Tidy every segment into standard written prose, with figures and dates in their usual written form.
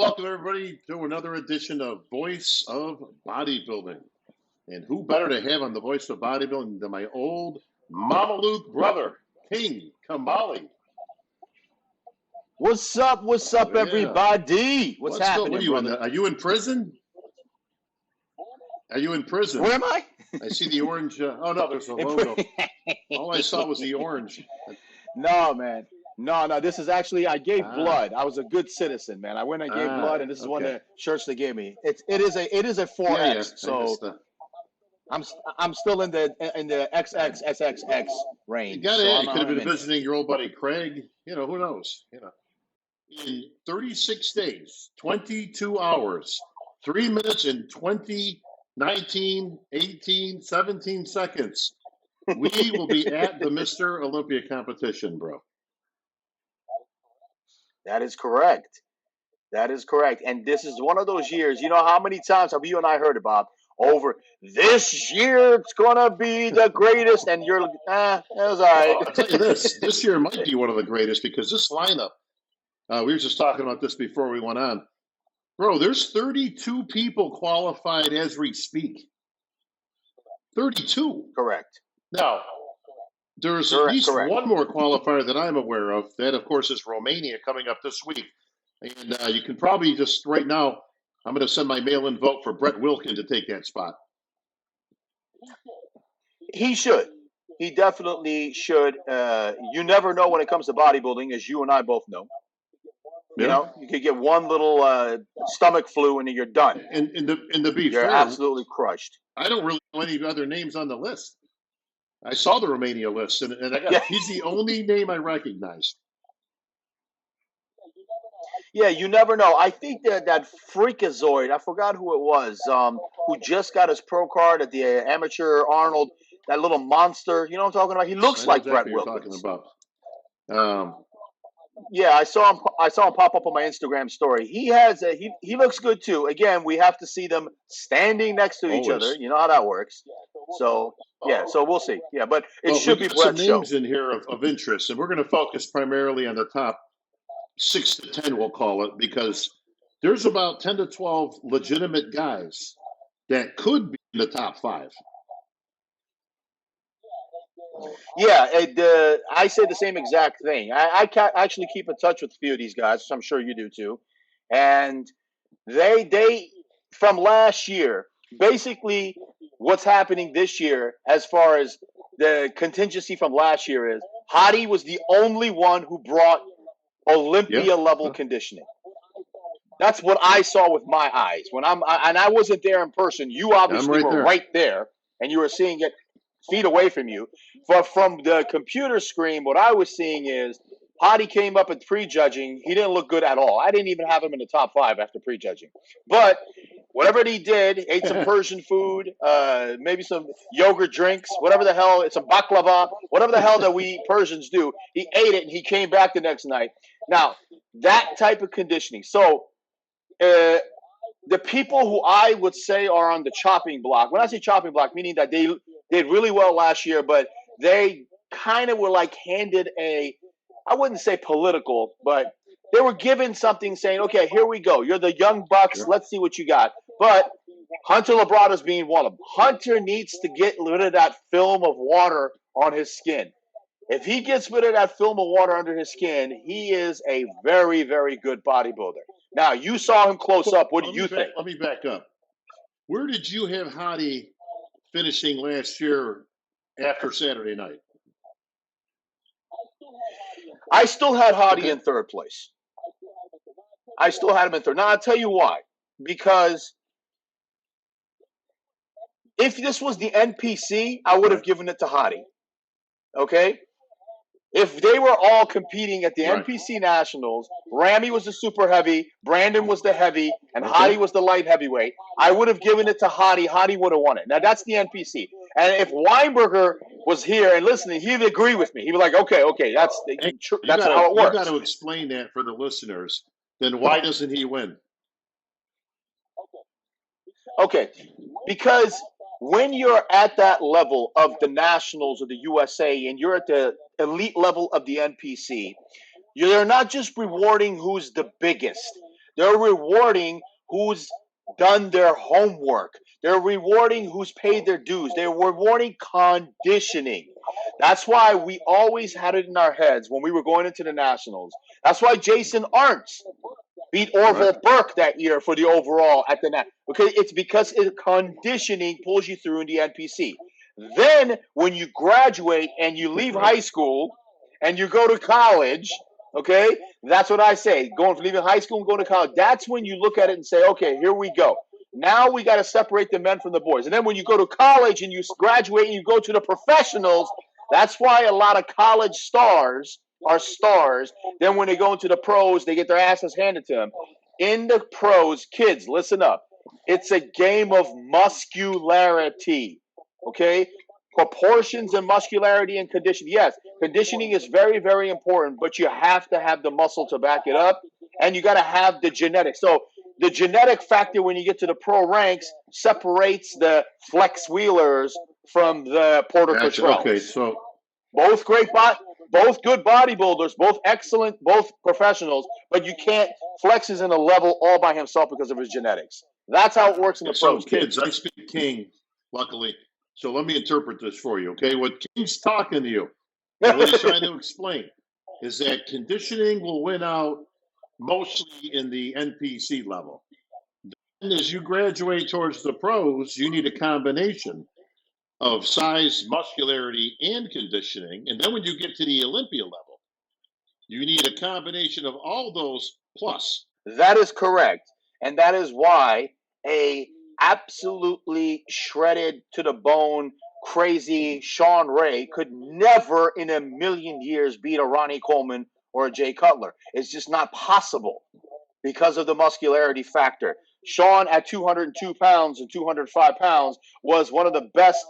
welcome everybody to another edition of Voice of Bodybuilding. And who better to have on the Voice of Bodybuilding than my old Mama Luke brother, King Kamali. What's up? What's up, everybody? What's happening, what are you brother? are you in prison? Are you in prison? Where am I? I see the orange. Oh, no, there's a logo. All I saw was the orange. No, man. No. This is actually, I gave blood. I was a good citizen, man. I went and gave blood, and this is one of the shirts they gave me. It is a 4X, so I'm still in the XXXXX range. You got it. You could have been visiting your old buddy Craig. You know, who knows? You know, in 36 days, 22 hours, 3 minutes and 20, 19, 18, 17 seconds, we will be at the Mr. Olympia competition, bro. That is correct. That is correct. And this is one of those years, you know how many times have you and I heard about over this year it's gonna be the greatest, and you're like, it was all right. I'll tell you this year might be one of the greatest because this lineup, we were just talking about this before we went on. Bro, there's 32 people qualified as we speak. 32. Correct. Now, there's at least one more qualifier that I'm aware of. That, of course, is Romania coming up this week. And you can probably just, right now, I'm going to send my mail-in vote for Brett Wilkin to take that spot. He should. He definitely should. You never know when it comes to bodybuilding, as you and I both know. You know, you could get one little stomach flu and you're done. And to be fair, absolutely crushed. I don't really know any other names on the list. I saw the Romania list, and he's the only name I recognized. Yeah, you never know. I think that freakazoid, I forgot who it was, who just got his pro card at the amateur Arnold, that little monster. You know what I'm talking about? He looks like Brett Wilkins. Talking about. Yeah, I saw him pop up on my Instagram story. He looks good too. Again, we have to see them standing next to each other. You know how that works. So yeah, so we'll see. Yeah, but it should be Brett's show. Names in here of interest, and we're going to focus primarily on the top 6 to 10, we'll call it, because there's about 10 to 12 legitimate guys that could be in the top 5. Yeah, I say the same exact thing. I actually keep in touch with a few of these guys, which I'm sure you do too. And they from last year, basically what's happening this year as far as the contingency from last year is Hadi was the only one who brought Olympia level conditioning. That's what I saw with my eyes. And I wasn't there in person. You obviously were right there, and you were seeing it feet away from you. But from the computer screen, what I was seeing is Hadi came up at prejudging. He didn't look good at all. I didn't even have him in the top 5 after prejudging. But whatever he did, ate some Persian food, maybe some yogurt drinks, whatever the hell, it's some baklava, whatever the hell that we Persians do. He ate it and he came back the next night. Now, that type of conditioning. So the people who I would say are on the chopping block, when I say chopping block, meaning that they did really well last year, but they kind of were like handed I wouldn't say political, but they were given something saying, okay, here we go. You're the young bucks. Let's see what you got. But Hunter Labrada's being one of them. Hunter needs to get rid of that film of water on his skin. If he gets rid of that film of water under his skin, he is a very, very good bodybuilder. Now, you saw him close up. What do you think? Let me back up. Where did you have Hadi finishing last year after Saturday night? I still had Hadi in third place. I still had him in third. Now, I'll tell you why. Because if this was the NPC, I would have given it to Hadi. Okay? If they were all competing at the NPC Nationals, Ramy was the super heavy, Brandon was the heavy, and Hadi was the light heavyweight, I would have given it to Hadi. Hadi would have won it. Now, that's the NPC. And if Weinberger was here and listening, he would agree with me. He'd be like, okay, that's how it works. You've got to explain that for the listeners. Then why doesn't he win? Okay, because when you're at that level of the Nationals or the USA and you're at the elite level of the NPC, you're not just rewarding who's the biggest. They're rewarding who's done their homework. They're rewarding who's paid their dues. They're rewarding conditioning. That's why we always had it in our heads when we were going into the Nationals. That's why Jason Arntz beat Orville Burke that year for the overall at the net. Okay, it's because conditioning pulls you through in the NPC. Then when you graduate and you leave high school and you go to college, okay, that's what I say. Going from leaving high school and going to college, that's when you look at it and say, okay, here we go. Now we got to separate the men from the boys. And then when you go to college and you graduate and you go to the professionals, that's why a lot of college stars are stars. Then when they go into the pros, they get their asses handed to them. In the pros, kids, listen up. It's a game of muscularity, okay? Proportions and muscularity and conditioning. Yes, conditioning is very, very important, but you have to have the muscle to back it up, and you got to have the genetics. So the genetic factor when you get to the pro ranks separates the Flex Wheelers from the Porter Cottrells. Okay, so both both good bodybuilders, both excellent, both professionals, but you can't. Flex is in a level all by himself because of his genetics. That's how it works in the pros. Kids, I speak King, luckily. So let me interpret this for you, okay? What King's talking to you, and what he's trying to explain, is that conditioning will win out mostly in the NPC level. Then as you graduate towards the pros, you need a combination of size, muscularity, and conditioning. And then when you get to the Olympia level, you need a combination of all those plus. That is correct. And that is why a absolutely shredded to the bone, crazy Sean Ray could never in a million years beat a Ronnie Coleman or a Jay Cutler. It's just not possible because of the muscularity factor. Sean at 202 pounds and 205 pounds was one of the best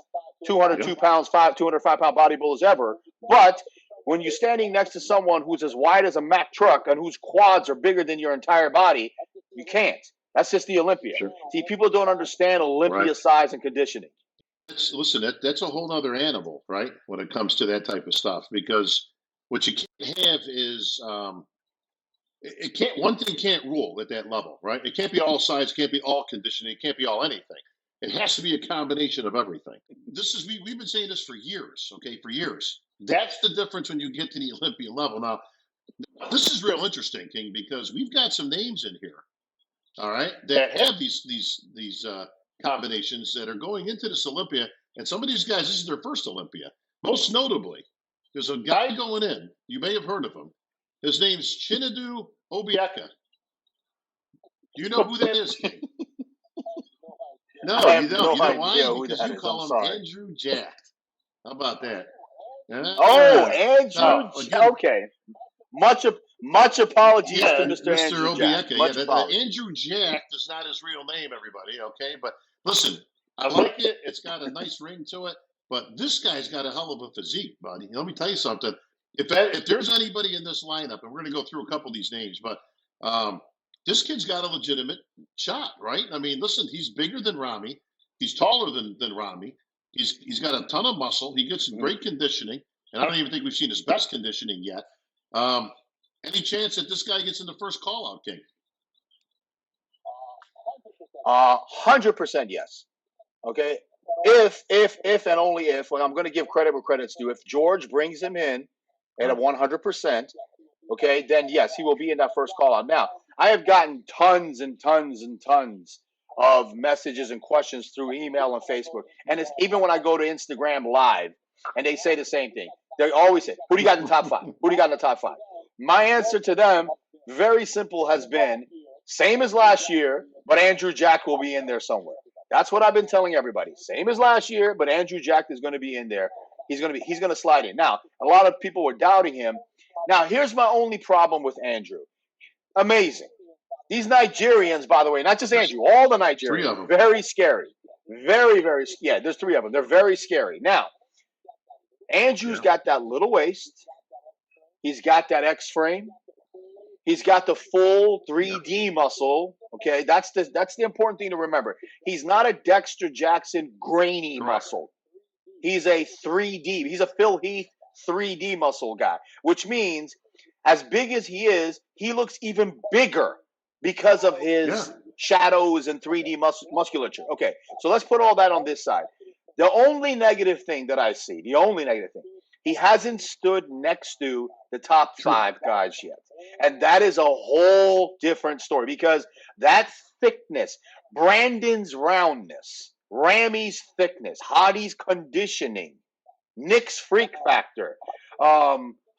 202 pounds, 205-pound bodybuilders ever. But when you're standing next to someone who's as wide as a Mack truck and whose quads are bigger than your entire body, you can't. That's just the Olympia. Sure. See, people don't understand Olympia size and conditioning. That's a whole other animal, right? When it comes to that type of stuff, because what you can't have is one thing can't rule at that level, right? It can't be all size, can't be all conditioning, it can't be all anything. It has to be a combination of everything. We've been saying this for years, okay, for years. That's the difference when you get to the Olympia level. Now, this is real interesting, King, because we've got some names in here, all right, that have these combinations that are going into this Olympia, and some of these guys, this is their first Olympia. Most notably, there's a guy going in. You may have heard of him. His name's Chinedu Obieka. Do you know who that is, King? No, you don't. You know why? Because you call him Andrew Jacked. How about that? Andrew. Okay. Much apologies to Mr. Andrew Jack. Andrew Jacked is not his real name, everybody. Okay, but listen, I like it. It's got a nice ring to it. But this guy's got a hell of a physique, buddy. Let me tell you something. If there's anybody in this lineup, and we're going to go through a couple of these names, but this kid's got a legitimate shot, right? I mean, listen, he's bigger than Rami. He's taller than Rami. He's got a ton of muscle. He gets some great conditioning, and I don't even think we've seen his best conditioning yet. Any chance that this guy gets in the first call-out, King? 100% yes. Okay. If and only if, well, I'm going to give credit where credit's due. If George brings him in at a 100%, okay, then yes, he will be in that first call-out. Now, I have gotten tons and tons and tons of messages and questions through email and Facebook. And it's even when I go to Instagram Live and they say the same thing. They always say, who do you got in the top five? Who do you got in the top five? My answer to them, very simple, has been same as last year, but Andrew Jack will be in there somewhere. That's what I've been telling everybody. Same as last year, but Andrew Jack is going to be in there. He's going to slide in. Now, a lot of people were doubting him. Now, here's my only problem with Andrew. Amazing. These Nigerians, by the way, not just Andrew, all the Nigerians, very scary. Very, very, yeah, there's three of them. They're very scary. Now, Andrew's got that little waist. He's got that X-frame. He's got the full 3D muscle. Okay, that's the important thing to remember. He's not a Dexter Jackson grainy muscle. He's a 3D. He's a Phil Heath 3D muscle guy, which means as big as he is, he looks even bigger because of Yeah. his shadows and 3D musculature. Okay, so let's put all that on this side. The only negative thing that I see, he hasn't stood next to the top True. 5 guys yet. And that is a whole different story because that thickness, Brandon's roundness, Ramy's thickness, Hottie's conditioning, Nick's freak factor,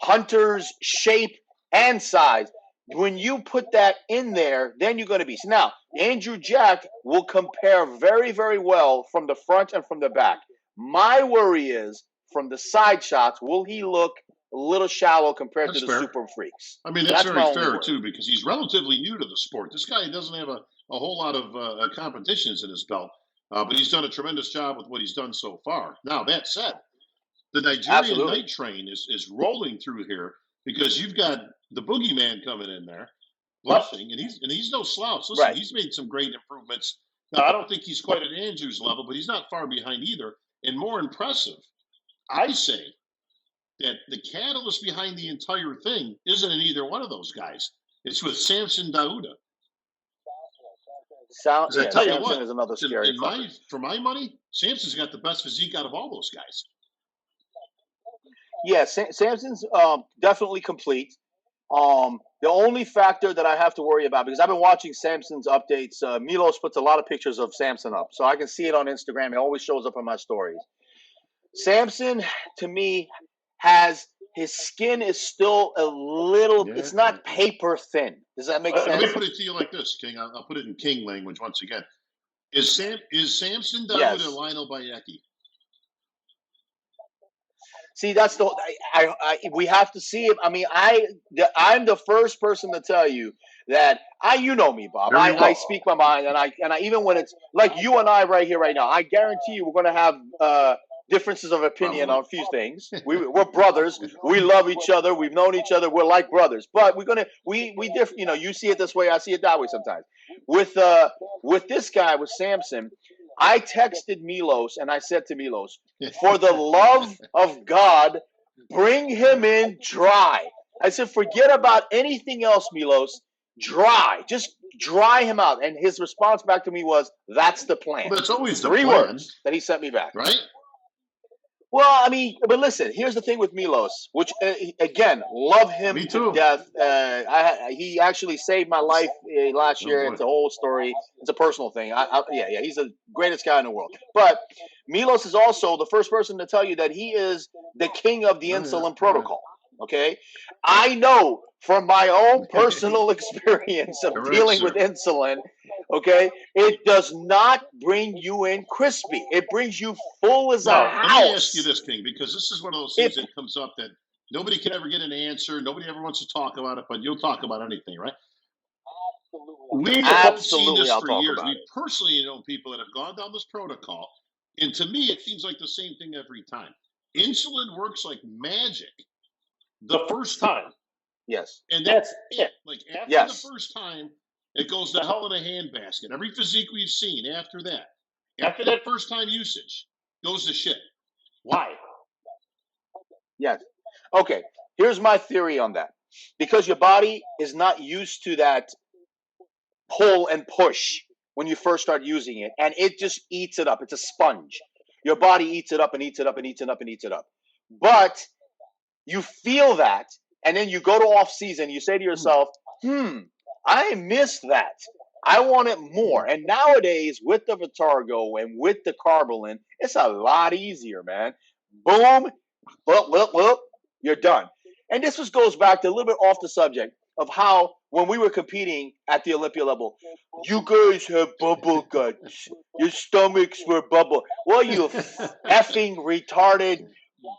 Hunter's shape and size. When you put that in there, then you're going to be. So now, Andrew Jack will compare very, very well from the front and from the back. My worry is from the side shots, will he look a little shallow compared That's to the fair. super freaks? I mean, that's my very only fair worry. too, because he's relatively new to the sport. This guy doesn't have a whole lot of competitions in his belt, but he's done a tremendous job with what he's done so far. Now, that said, the Nigerian Absolutely. night train is rolling through here because you've got the boogeyman coming in there, bluffing, and he's no slouch. Listen, Right. he's made some great improvements. Now, I don't think he's quite at Andrew's level, but he's not far behind either. And more impressive, I say that the catalyst behind the entire thing isn't in either one of those guys. It's with Samson Dauda. Because I tell you Samson what, is another scary for my money, Samson's got the best physique out of all those guys. Yeah, Samson's definitely complete. The only factor that I have to worry about, because I've been watching Samson's updates, Milos puts a lot of pictures of Samson up, so I can see it on Instagram. It always shows up on my stories. Samson, to me, his skin is still a little, it's not paper thin. Does that make sense? Let me put it to you like this, King. I'll put it in King language once again. Is Samson Dauda Lionel Bayeki? See, that's we have to see it. I mean, I'm the first person to tell you that you know me, Bob. I speak my mind, and I even when it's like you and I right here, right now, I guarantee you we're going to have differences of opinion on a few things. We're brothers. We love each other. We've known each other. We're like brothers. But we differ. You know, you see it this way. I see it that way sometimes. With this guy, with Samson, I texted Milos and I said to Milos, for the love of God, bring him in dry. I said, forget about anything else, Milos. Dry. Just dry him out. And his response back to me was, that's the plan. Well, that's always the 3 plan. words that he sent me back. Right? Well, I mean, but listen, here's the thing with Milos, which, again, love him to death. He actually saved my life last year. It's a whole story. It's a personal thing. Yeah, he's the greatest guy in the world. But Milos is also the first person to tell you that he is the king of the insulin protocol. Okay? I know from my own personal experience of dealing with insulin, okay, it does not bring you in crispy. It brings you full as a house. Let me ask you this, King, because this is one of those things that comes up that nobody can ever get an answer. Nobody ever wants to talk about it, but you'll talk about anything, right? We have seen this for years. We personally know people that have gone down this protocol, and to me, it seems like the same thing every time. Insulin works like magic the first time. Yes. And that's it. Like after the first time, it goes to hell in a handbasket. Every physique we've seen after that first time usage, goes to shit. Why? Yes. Okay. Here's my theory on that. Because your body is not used to that pull and push when you first start using it, and it just eats it up. It's a sponge. Your body eats it up and eats it up and eats it up and eats it up. But you feel that, and then you go to off season, you say to yourself, I miss that. I want it more. And nowadays, with the Vitargo and with the Carbolin, it's a lot easier, man. Boom, you're done. And this just goes back to a little bit off the subject of how when we were competing at the Olympia level, you guys have bubble guts. Your stomachs were bubble. Well, you effing retarded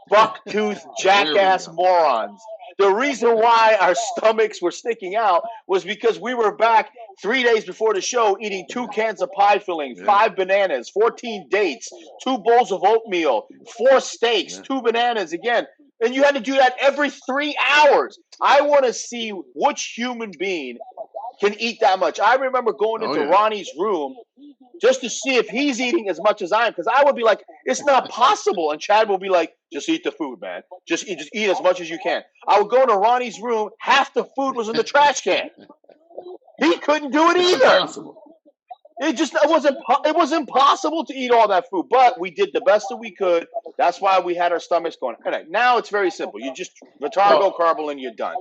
buck-toothed jackass morons. The reason why our stomachs were sticking out was because we were back 3 days before the show eating 2 cans of pie filling, 5 bananas, 14 dates, 2 bowls of oatmeal, 4 steaks, 2 bananas again. And you had to do that every 3 hours. I want to see which human being can eat that much. I remember going into Ronnie's room just to see if he's eating as much as I am, because I would be like, it's not possible. And Chad will be like, just eat the food, man. Just eat as much as you can. I would go into Ronnie's room, half the food was in the trash can. He couldn't do it It's either. impossible. It was impossible to eat all that food, but we did the best that we could. That's why we had our stomachs going. All right, now it's very simple. You just Vitargo, Carbolin, you're done.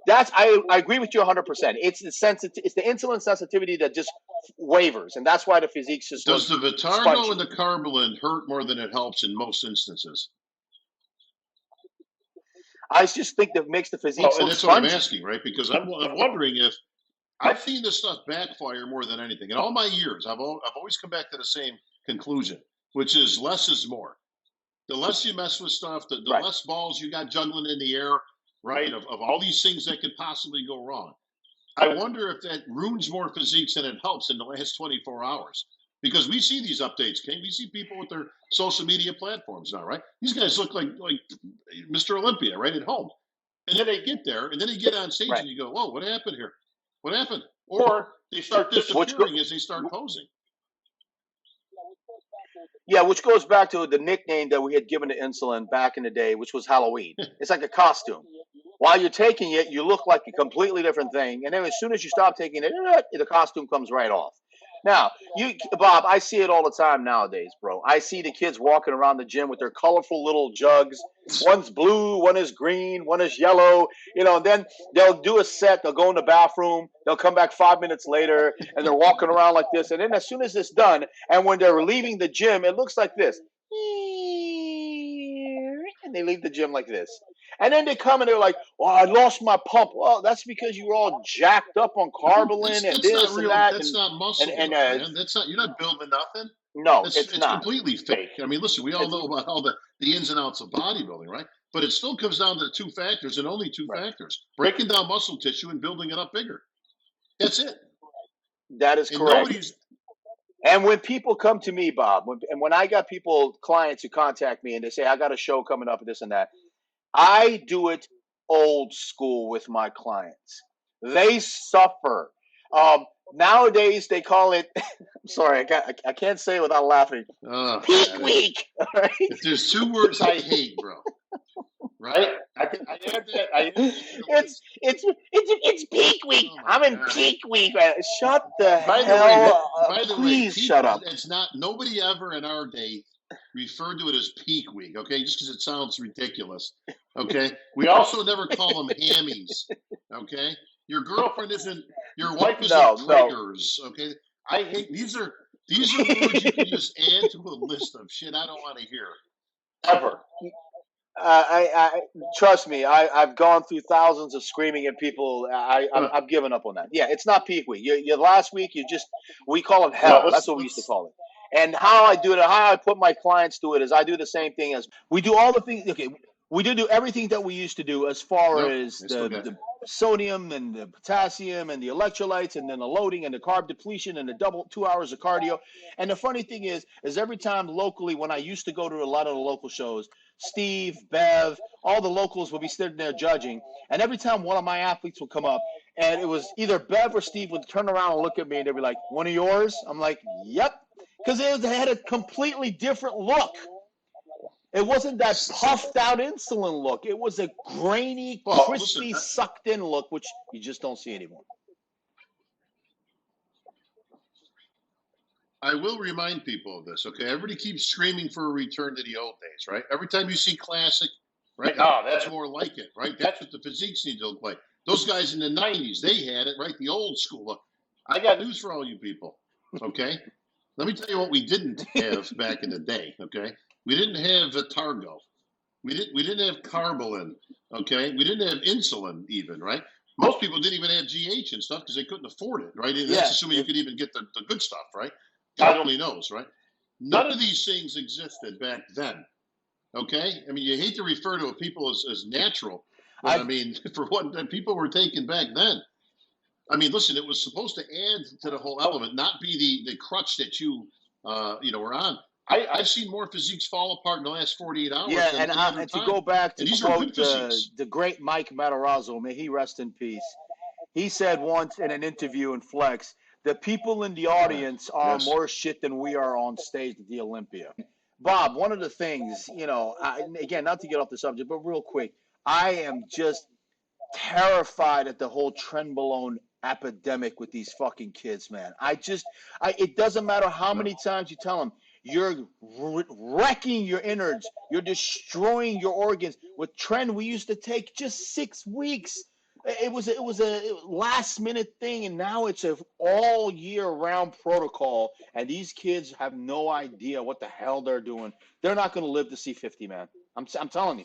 I agree with you 100%. It's the insulin sensitivity that just wavers, and that's why the physique just Does the looks Vitargo spongy. and the Carbolin hurt more than it helps in most instances? I just think that makes the physique Well, look and that's spongy. what I'm asking, right? Because I'm wondering if I've seen this stuff backfire more than anything. In all my years, I've always come back to the same conclusion, which is less is more. The less you mess with stuff, the Right. less balls you got juggling in the air, right? Of all these things that could possibly go wrong. I wonder if that ruins more physiques than it helps in the last 24 hours. Because we see these updates, King. We see people with their social media platforms now, right? These guys look like Mr. Olympia, right, at home. And then they get there, and then they get on stage, Right. and you go, whoa, what happened here? What happened? Or they start disappearing as they start posing. Yeah, which goes back to the nickname that we had given to insulin back in the day, which was Halloween. It's like a costume. While you're taking it, you look like a completely different thing, and then as soon as you stop taking it, the costume comes right off. Now, Bob, I see it all the time nowadays, bro. I see the kids walking around the gym with their colorful little jugs. One's blue, one is green, one is yellow. Then they'll do a set. They'll go in the bathroom. They'll come back 5 minutes later, and they're walking around like this. And then as soon as it's done, and when they're leaving the gym, it looks like this. And they leave the gym like this. And then they come and they're like, "Well, I lost my pump." Well, that's because you were all jacked up on Carbolin and this and that. That's not muscle, man. That's not. You're not building nothing. No, it's not completely fake. I mean, listen, we all know about all the ins and outs of bodybuilding, right? But it still comes down to two factors and only two factors: breaking down muscle tissue and building it up bigger. That's it. That is correct. And when people come to me, Bob, when I got clients who contact me and they say, "I got a show coming up and this and that," I do it old school with my clients. They suffer. Nowadays, they call it. I'm sorry, I can't say it without laughing. Peak week. Right? If there's two words I hate, bro, right? I add that. It's peak week. I'm in peak week. Shut the hell up. Please shut up. It's not. Nobody ever in our day referred to it as peak week, okay? Just because it sounds ridiculous, okay? We also never call them hammies, okay? Your girlfriend isn't. Your wife isn't triggers, okay? I hate these are words you can just add to a list of shit I don't want to hear ever. I trust me. I've gone through thousands of screaming at people. I've given up on that. Yeah, it's not peak week. Your last week, we call it hell. That's what we used to call it. And how I do it, how I put my clients through it is I do the same thing as we do all the things. Okay, we do everything that we used to do as far as the sodium and the potassium and the electrolytes and then the loading and the carb depletion and the double 2 hours of cardio. And the funny thing is every time locally when I used to go to a lot of the local shows, Steve, Bev, all the locals would be sitting there judging. And every time one of my athletes would come up, and it was either Bev or Steve would turn around and look at me and they'd be like, "One of yours?" I'm like, "Yep." Because it had a completely different look. It wasn't that puffed out insulin look. It was a grainy, crispy, sucked in look, which you just don't see anymore. I will remind people of this, okay? Everybody keeps screaming for a return to the old days, right? Every time you see classic, right? Oh, that's more like it, right? That's what the physiques need to look like. Those guys in the 90s, they had it, right? The old school look. I got news for all you people, okay? Let me tell you what we didn't have back in the day, okay? We didn't have Vitargo. We didn't have Carbolin, okay? We didn't have insulin even, right? Most people didn't even have GH and stuff because they couldn't afford it, right? That's assuming you could even get the good stuff, right? God only knows, right? None of these things existed back then, okay? I mean, you hate to refer to people as natural, but I mean, for what people were taking back then. I mean, listen, it was supposed to add to the whole element, not be the crutch that you were on. I've seen more physiques fall apart in the last 48 hours. Yeah, and to go back to quote the great Mike Matarazzo, may he rest in peace. He said once in an interview in Flex, the people in the audience are more shit than we are on stage at the Olympia. Bob, one of the things, again, not to get off the subject, but real quick, I am just terrified at the whole Trenbolone epidemic with these fucking kids, man. It doesn't matter how many times you tell them, you're wrecking your innards, you're destroying your organs. With Trend, we used to take just 6 weeks. It was a last minute thing, and now it's a all year round protocol. And these kids have no idea what the hell they're doing. They're not going to live to see 50, man. I'm telling you.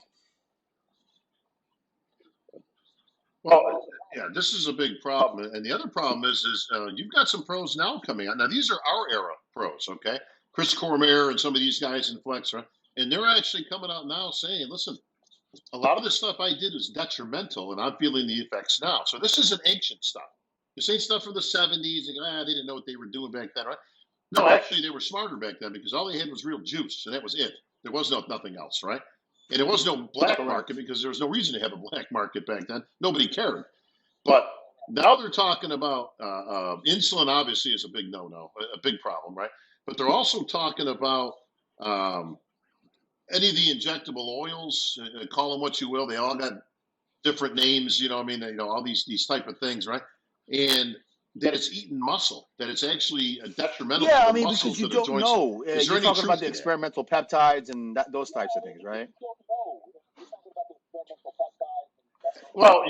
Well, yeah, this is a big problem, and the other problem is you've got some pros now coming out. Now these are our era pros, okay? Chris Cormier and some of these guys in Flex, right? And they're actually coming out now saying, "Listen, a lot of the stuff I did was detrimental, and I'm feeling the effects now." So this isn't ancient stuff. This ain't stuff from the '70s. And, they didn't know what they were doing back then, right? No, actually, they were smarter back then because all they had was real juice, and that was it. There was nothing else, right? And there was no black market because there was no reason to have a black market back then. Nobody cared. But now they're talking about insulin. Obviously, is a big no-no, a big problem, right? But they're also talking about any of the injectable oils. Call them what you will. They all got different names. You know, what I mean, all these type of things, right? And that it's eating muscle. That it's actually detrimental to the muscles because you of the don't joints. know. Is there You're any talking truth about the to that? experimental peptides and those types of things, right? Well,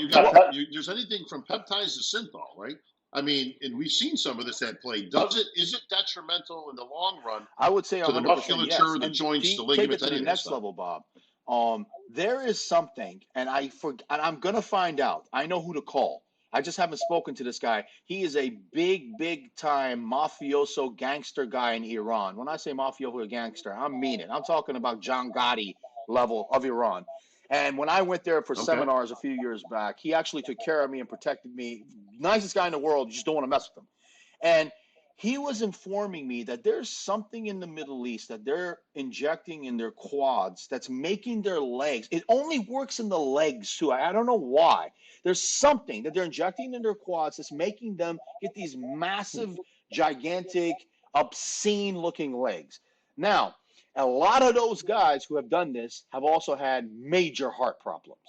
there's anything from peptides to synthol, right? I mean, and we've seen some of this at play. Is it detrimental in the long run I would say to the 100% yes. musculature, the And joints, the take it ligaments, to any the of that next stuff? level, Bob. There is something, and I'm gonna find out. I know who to call. I just haven't spoken to this guy. He is a big time mafioso gangster guy in Iran. When I say mafioso gangster, I mean it. I'm talking about John Gotti level of Iran. And when I went there for Okay. seminars a few years back, he actually took care of me and protected me. Nicest guy in the world. You just don't want to mess with him. And he was informing me that there's something in the Middle East that they're injecting in their quads that's making their legs. It only works in the legs too. I don't know why. There's something that they're injecting in their quads that's making them get these massive, gigantic, obscene looking legs. Now, a lot of those guys who have done this have also had major heart problems.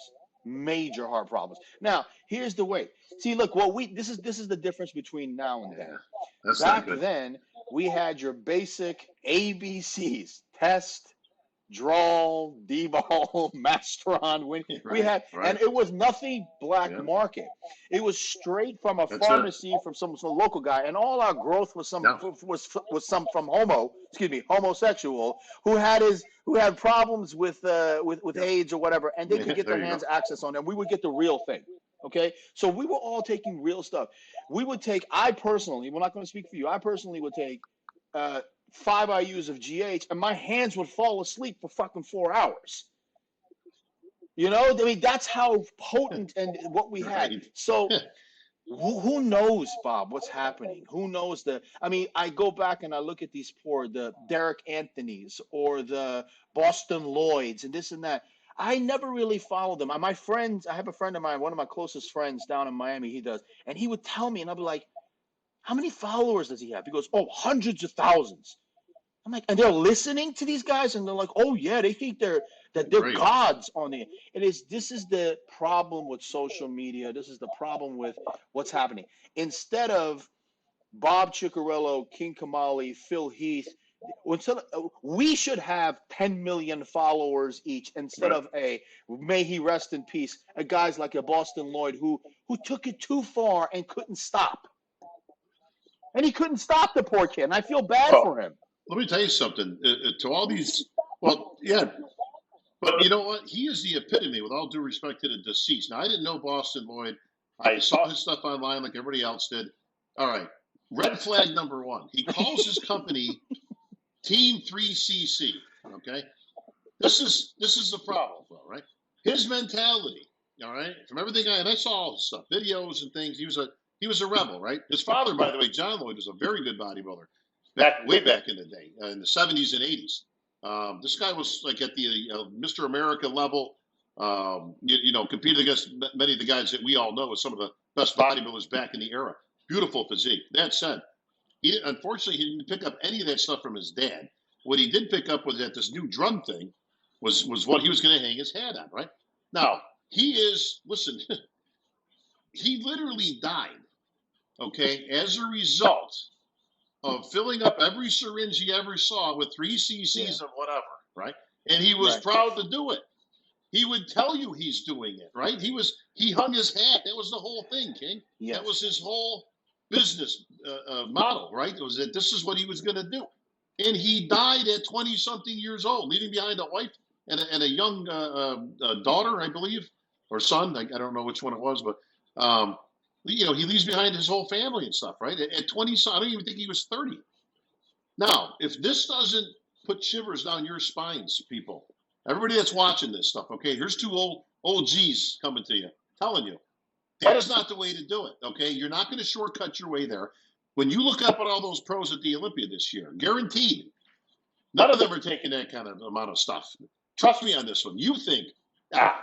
Major heart problems. Now, here's the way. See, look, this is the difference between now and then. That's not Back good. then, we had your basic ABCs: test, draw, D-ball, Masteron, win. We had, and it was nothing black market. It was straight from a pharmacy from some local guy, and all our growth was some from homosexual who had problems with AIDS or whatever, and they could get their hands access on them. We would get the real thing. Okay, so we were all taking real stuff. I personally, we're not going to speak for you. I personally would take 5 IUs of GH, and my hands would fall asleep for fucking 4 hours. You know, I mean, that's how potent and what we had. So who knows, Bob, what's happening? Who knows I mean, I go back and I look at the Derek Anthonys or the Boston Lloyds and this and that. I never really followed them. My friends, I have a friend of mine, one of my closest friends down in Miami, he does, and he would tell me, and I'd be like, how many followers does he have? He goes, oh, hundreds of thousands. I'm like, and they're listening to these guys, and they're like, oh yeah, they think they're gods on it. This is the problem with social media. This is the problem with what's happening. Instead of Bob Ciccarello, King Kamali, Phil Heath, we should have 10 million followers each instead of may he rest in peace, guys like a Boston Lloyd who took it too far and couldn't stop. And he couldn't stop the poor kid, and I feel bad for him. Let me tell you something. To all these, well, yeah, but you know what? He is the epitome, with all due respect to the deceased. Now, I didn't know Boston Lloyd. I saw his stuff online like everybody else did. All right. Red flag number one. He calls his company Team 3CC. Okay. This is the problem, though, right? His mentality, all right, from everything I saw all his stuff, videos and things. He was a rebel, right? His father, by the way, John Lloyd, was a very good bodybuilder way back in the day, in the 70s and 80s. This guy was like at the Mr. America level, competed against many of the guys that we all know as some of the best bodybuilders back in the era. Beautiful physique. That said, unfortunately, he didn't pick up any of that stuff from his dad. What he did pick up was that this new drum thing was what he was going to hang his hat on, right? Now, listen, he literally died okay, as a result of filling up every syringe he ever saw with 3 Yeah. cc's of whatever, right? And he was Right. proud to do it. He would tell you he's doing it, right? He hung his hat. That was the whole thing, King. Yes. That was his whole business model, right? It was that this is what he was going to do. And he died at 20 something years old, leaving behind a wife and a young daughter, I believe, or son. I don't know which one it was, but he leaves behind his whole family and stuff, right? At 20, I don't even think he was 30. Now, if this doesn't put shivers down your spines, people, everybody that's watching this stuff, okay, here's two old G's coming to you, telling you that is not the way to do it, okay? You're not going to shortcut your way there. When you look up at all those pros at the Olympia this year, guaranteed, none of them are taking that kind of amount of stuff. Trust me on this one. You think,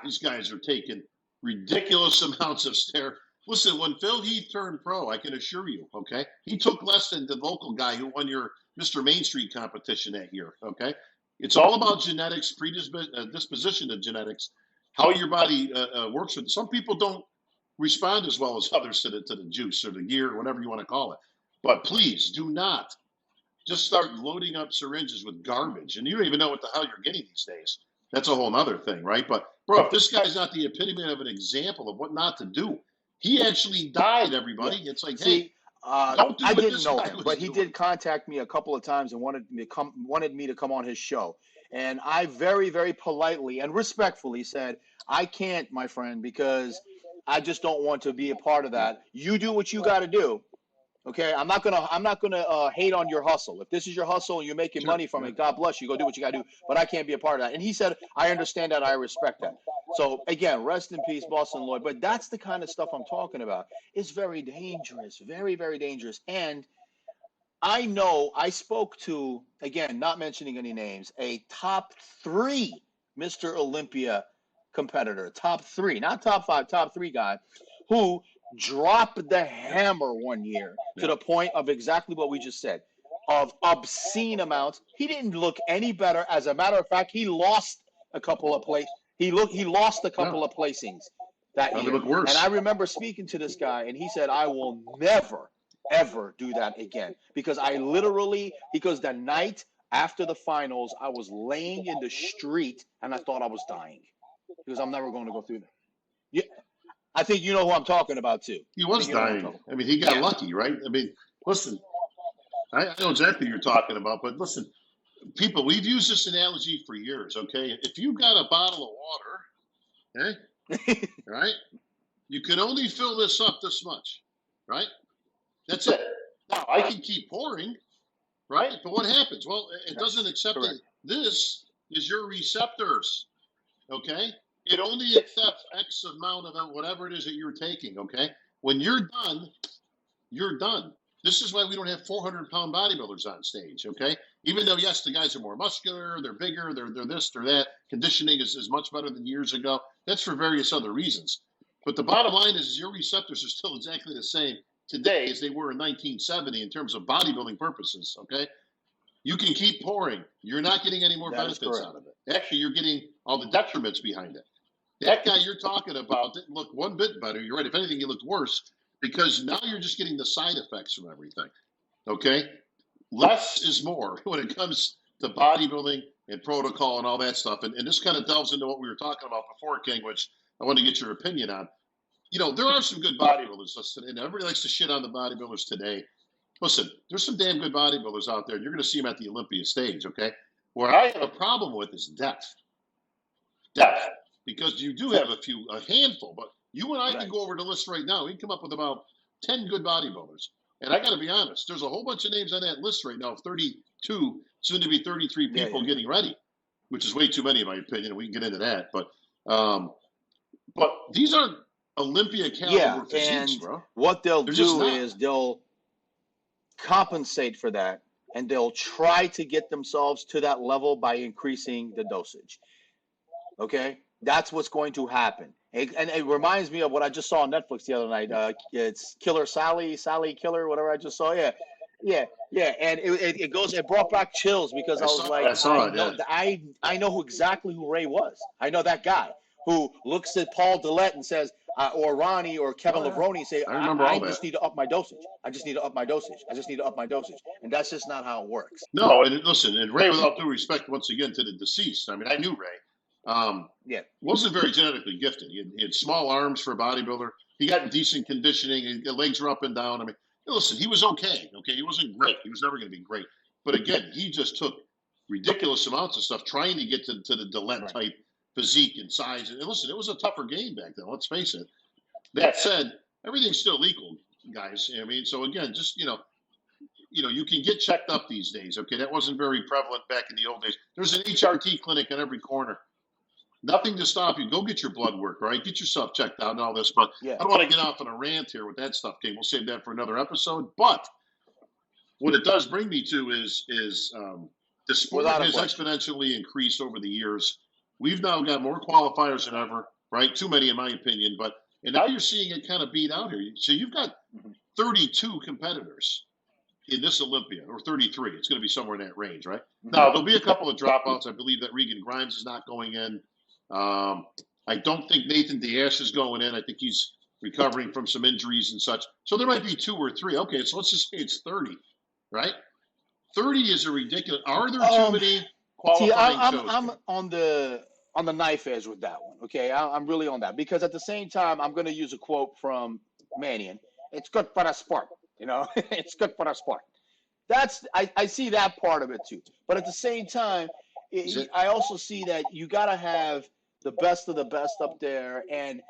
these guys are taking ridiculous amounts of steroids. Listen, when Phil Heath turned pro, I can assure you, okay, he took less than the local guy who won your Mr. Main Street competition that year, okay? It's all about genetics, predisposition to genetics, how your body works with it. Some people don't respond as well as others to the juice or the gear or whatever you want to call it. But please do not just start loading up syringes with garbage. And you don't even know what the hell you're getting these days. That's a whole other thing, right? But, bro, if this guy's not the epitome of an example of what not to do, he actually died, everybody. Yeah. It's like, hey, don't do I what didn't this know guy him, was but he doing. did contact me a couple of times and wanted me to come on his show. And I very, very politely and respectfully said, I can't, my friend, because I just don't want to be a part of that. You do what you got to do. Okay, I'm not gonna hate on your hustle. If this is your hustle and you're making money from it, God bless you. Go do what you gotta do. But I can't be a part of that. And he said, I understand that. I respect that. So again, rest in peace, Boston Lloyd. But that's the kind of stuff I'm talking about. It's very dangerous, very, very dangerous. And I know I spoke to, again, not mentioning any names, a top 3 Mr. Olympia competitor, top 3, not top 5, top 3 guy, who dropped the hammer one year to the point of exactly what we just said, of obscene amounts. He didn't look any better. As a matter of fact, he lost a couple of lost a couple of placings that year. Look worse. And I remember speaking to this guy, and he said, I will never, ever do that again. Because the night after the finals, I was laying in the street, and I thought I was dying. Because I'm never going to go through that. Yeah, I think you know who I'm talking about, too. He was dying. I mean, he got lucky, right? I mean, listen, I know exactly what you're talking about, but listen, people, we've used this analogy for years, okay? If you got a bottle of water, okay, right, you can only fill this up this much, right? That's it. Now, I can keep pouring, right? But what happens? Well, it doesn't accept it. This is your receptors, okay? It only accepts X amount of whatever it is that you're taking, okay? When you're done, you're done. This is why we don't have 400-pound bodybuilders on stage, okay? Even though, yes, the guys are more muscular, they're bigger, they're this, they're that. Conditioning is much better than years ago. That's for various other reasons. But the bottom line is your receptors are still exactly the same today as they were in 1970 in terms of bodybuilding purposes, okay? You can keep pouring. You're not getting any more benefits out of it. Actually, you're getting all the detriments behind it. That guy you're talking about didn't look one bit better. You're right. If anything, he looked worse because now you're just getting the side effects from everything, okay? Less is more when it comes to bodybuilding and protocol and all that stuff. And this kind of delves into what we were talking about before, King, which I want to get your opinion on. You know, there are some good bodybuilders, and everybody likes to shit on the bodybuilders today. Listen, there's some damn good bodybuilders out there, and you're going to see them at the Olympia stage, okay? Where I have a problem with is depth. Depth. Because you do have a handful, but you and I can go over the list right now. We can come up with about 10 good bodybuilders. And I got to be honest, there's a whole bunch of names on that list right now of 32, soon to be 33 people getting ready, which is way too many in my opinion. We can get into that. But these aren't Olympia caliber physiques, bro. What they'll do is they'll compensate for that, and they'll try to get themselves to that level by increasing the dosage. Okay? That's what's going to happen. And it reminds me of what I just saw on Netflix the other night. It's Killer Sally Killer, whatever I just saw. Yeah. And it brought back chills because I know exactly who Ray was. I know that guy who looks at Paul Dillette and says, or Ronnie or Kevin Oh yeah, Levrone say, I remember I all that. just need to up my dosage. I just need to up my dosage. I just need to up my dosage. And that's just not how it works. No, and listen, and Ray, without due respect, once again to the deceased. I mean, I knew Ray. Yeah. Wasn't very genetically gifted. He had small arms for a bodybuilder. He got in decent conditioning. His legs were up and down. I mean, listen, he was okay. Okay, he wasn't great. He was never going to be great. But again, he just took ridiculous amounts of stuff trying to get to the Dillette type physique and size. And listen, it was a tougher game back then. Let's face it. That said, everything's still equal, guys. I mean, so again, just you can get checked up these days. Okay, that wasn't very prevalent back in the old days. There's an HRT clinic on every corner. Nothing to stop you. Go get your blood work, right? Get yourself checked out and all this. But I don't want to get off on a rant here with that stuff, King. We'll save that for another episode. But what it does bring me to is the sport has exponentially increased over the years. We've now got more qualifiers than ever, right? Too many, in my opinion. And now you're seeing it kind of beat out here. So you've got 32 competitors in this Olympia, or 33. It's going to be somewhere in that range, right? Now, there'll be a couple of dropouts. I believe that Regan Grimes is not going in. I don't think Nathan Diaz is going in. I think he's recovering from some injuries and such. So there might be 2 or 3. Okay, so let's just say it's 30, right? 30 is a ridiculous. Are there too many qualifying shows? I'm on the knife edge with that one. Okay, I'm really on that because at the same time, I'm going to use a quote from Mannion. It's good for the sport. It's good for the sport. I see that part of it too. But at the same time, I also see that you got to have the best of the best up there. And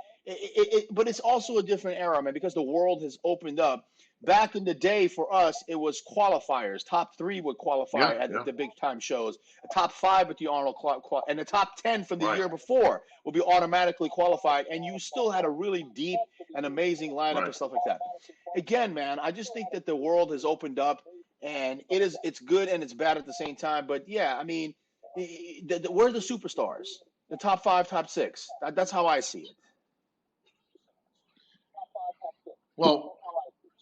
but it's also a different era, man, because the world has opened up. Back in the day for us, it was qualifiers. Top 3 would qualify at the big time shows. Top 5 at the Arnold and the top 10 from the year before would be automatically qualified. And you still had a really deep and amazing lineup and stuff like that. Again, man, I just think that the world has opened up, and it's good and it's bad at the same time. But yeah, I mean, we're the superstars, the top 5, top 6. That's how I see it. Well,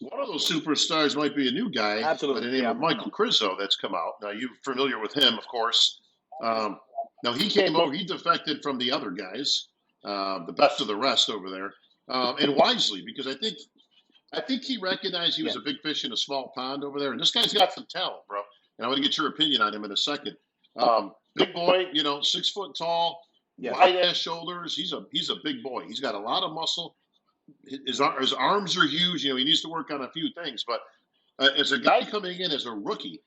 one of those superstars might be a new guy by the name of Michael Krizo that's come out. Now, you're familiar with him, of course. Now, he came over. He defected from the other guys, the best of the rest over there, and wisely, because I think he recognized he was a big fish in a small pond over there. And this guy's got some talent, bro. And I want to get your opinion on him in a second. Big boy, 6 foot tall, wide ass shoulders. He's a big boy. He's got a lot of muscle. His arms are huge. He needs to work on a few things. But as a guy coming in as a rookie,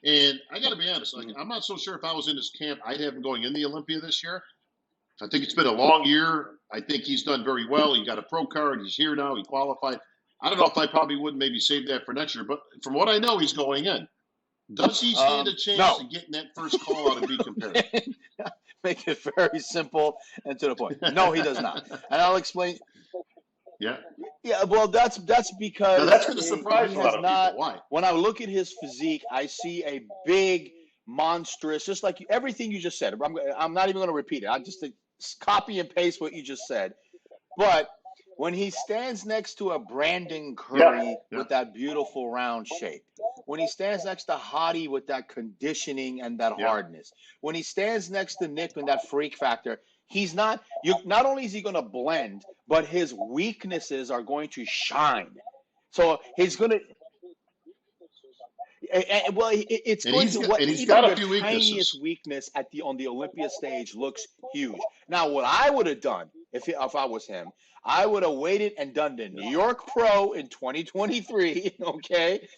and I got to be honest, I'm not so sure if I was in his camp, I'd have him going in the Olympia this year. I think it's been a long year. I think he's done very well. He got a pro card. He's here now. He qualified. I don't know if I probably would maybe save that for next year. But from what I know, he's going in. Does he stand a chance of getting that first call out and be compared? Make it very simple and to the point. No, he does not. And I'll explain. Yeah. Yeah, well, that's because now, that's going to surprise he a lot of people. Why? When I look at his physique, I see a big, monstrous, just like everything you just said. I'm not even going to repeat it. I just copy and paste what you just said. But when he stands next to a Brandon Curry with that beautiful round shape, when he stands next to Hottie with that conditioning and that hardness, when he stands next to Nick with that freak factor, not only is he going to blend, but his weaknesses are going to shine. So he's going to. Well, it's going to what he's even got a the few tiniest weakness on the Olympia stage looks huge. Now, what I would have done if I was him, I would have waited and done the New York Pro in 2023. Okay.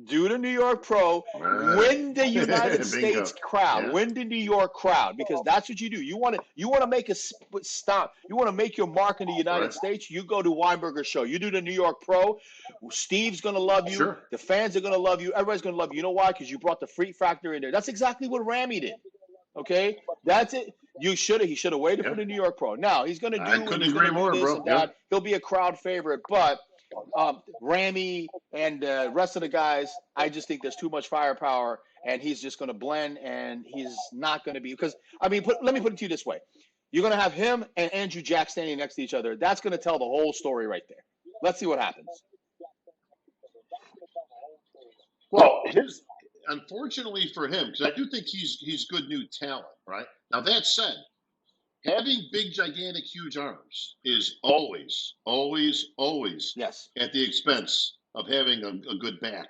Do the New York Pro, win the United States crowd, win the New York crowd, because that's what you do. You want to make a stop. You want to make your mark in the United States. You go to Weinberger's show. You do the New York Pro. Steve's gonna love you. Sure. The fans are gonna love you. Everybody's gonna love you. You know why? Because you brought the freak factor in there. That's exactly what Ramy did. Okay, that's it. He should have waited for the New York Pro. Now he's gonna do. I couldn't agree more, bro. He'll be a crowd favorite, but. Ramy and the rest of the guys, I just think there's too much firepower, and he's just going to blend, and he's not going to be because let me put it to you this way: you're going to have him and Andrew Jack standing next to each other. That's going to tell the whole story right there. Let's see what happens. Well, unfortunately for him, because I do think he's good new talent, right? Now that said, having big, gigantic, huge arms is always, always, always Yes. at the expense of having a good back.